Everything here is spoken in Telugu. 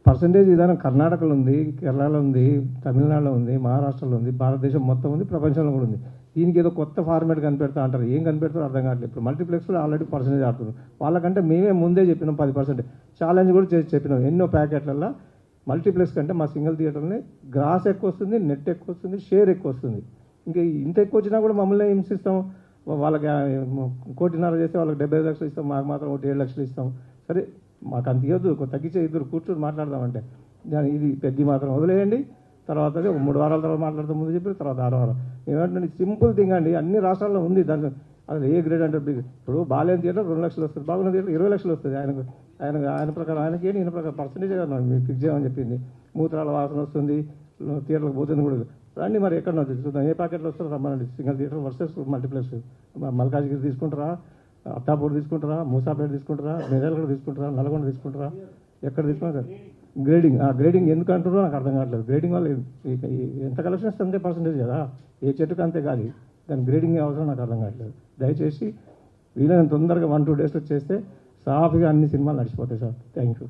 పర్సంటేజ్ విధానం కర్ణాటకలో ఉంది, కేరళలో ఉంది, తమిళనాడులో ఉంది, మహారాష్ట్రలో ఉంది, భారతదేశం మొత్తం ఉంది, ప్రపంచంలో కూడా ఉంది. దీనికి ఏదో కొత్త ఫార్మేట్ కనిపెడతా అంటారు. ఏం కనిపెడతారో అర్థం కావట్లేదు. ఇప్పుడు మల్టీప్లెక్స్లో ఆల్రెడీ పర్సంటేజ్ ఆడుతున్నారు. వాళ్ళకంటే మేమే ముందే చెప్పినాం 10%. ఛాలెంజ్ కూడా చేసి చెప్పినాం. ఎన్నో ప్యాకెట్లలో మల్టీప్లెక్స్ కంటే మా సింగిల్ థియేటర్ని గ్రాస్ ఎక్కువ వస్తుంది, నెట్ ఎక్కువ వస్తుంది, షేర్ ఎక్కువ వస్తుంది. ఇంకా ఇంత ఎక్కువ వచ్చినా కూడా మమ్మల్ని హింసిస్తాం. వాళ్ళకి 1.5 చేస్తే వాళ్ళకి 75 లక్షలు ఇస్తాం, మాకు మాత్రం 7 లక్షలు ఇస్తాం. సరే మాకు అంత ఇవ్వద్దు, తగ్గించే ఇద్దరు కూర్చొని మాట్లాడదామంటే ఇది పెద్ద మాత్రం వదిలేయండి. తర్వాత 3 వారాల తర్వాత మాట్లాడతాం, ముందు చెప్పి తర్వాత 6 వారాలు. ఏమంటే సింపుల్ థింగ్ అండి, అన్ని రాష్ట్రాల్లో ఉంది. దాంట్లో అసలు ఏ గ్రేడ్ అంటే ఇప్పుడు బాలేని థియేటర్ 2 లక్షలు వస్తుంది, బాగున్న థియేటర్ 20 లక్షలు వస్తుంది. ఆయన ప్రకారం ఆయనకి ఏంటి, ఈయన ప్రకారం పర్సంటేజ్ కదా మీకు ఫిక్స్ చేయమని చెప్పింది. మూత్రాల వాసన వస్తుంది, థియేటర్కి పోతుంది కూడా. రండి మరి ఎక్కడ చూద్దాం, ఏ ప్యాకెట్లో వస్తారో రమ్మనండి. Single theatre versus multiplex. Malkajgiri తీసుకుంటారా, అత్తాపూర్ తీసుకుంటారా, మూసాపేట తీసుకుంటారా, మెదల్గూడ తీసుకుంటారా, నల్గొండ తీసుకుంటారా, ఎక్కడ తీసుకుంటారు? గ్రేడింగ్ ఎందుకు అంటారో నాకు అర్థం కావట్లేదు. గ్రేడింగ్ వల్ల ఎంత కలెక్షన్ వస్తే అంతే పర్సంటేజ్ కదా, ఏ చెట్టుకు అంతే కాదు. దాని గ్రేడింగ్ అవసరం నాకు అర్థం కావట్లేదు. దయచేసి వీలైనంత తొందరగా 1-2 డేస్లో చేస్తే సాఫీగా అన్ని సినిమాలు నడిచిపోతాయి సార్. Thank you.